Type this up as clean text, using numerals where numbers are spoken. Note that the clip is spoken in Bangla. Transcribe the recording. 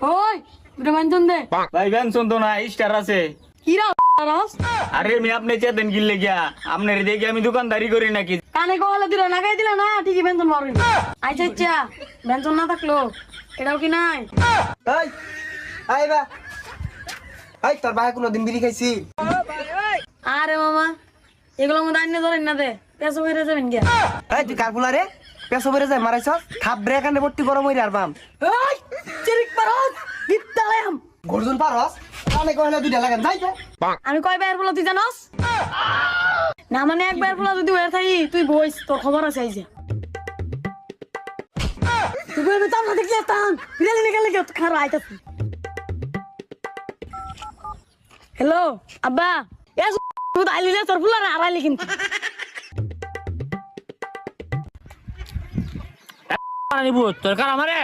ওই দুটো ব্যঞ্জন দে। ভাই বেনশন তো না স্টার আছে। কিরা রাস আরে আমি আপনি চেতেন গিলে গিয়া আপনার দেখি আমি দোকানদারি করি নাকি। কানে কলে দিল লাগাই দিলা না ঠিকই ব্যঞ্জন মারুন। আচ্ছা আচ্ছা ব্যঞ্জন না থাকলো এটাও কি নাই? এই আই বা এই তোর ভাই কোনদিন বিড়ি খাইছি? আরে মামা এগুলোর মধ্যে আইনে ধরেন না দে পেছো বেড়ে যাবেন গিয়া। এই তুই কার বুলা রে পেছো বেরে যায় মারাইছ থাপ ব্রেক আনে ভর্তি গরম হইরে আর বাম এই চিরিক পারস বিদ্যালয়াম গর্জন পারস কানে কইলে দুইটা লাগান যাইতে আমি কয়বার বলো তুই জানোস না মানে একবার বলো যদি ওর থাকি তুই বইস তোর খবর আছে এই যে তুই বলবি তো আমরা দেখলে তান বিড়ালি নিকালে গিয়ে খারাপ আইতাছি। হ্যালো আব্বা এ তুই আইলিলে তোর ফুলার আড়াইলি কিন্তু তোর কার আমারে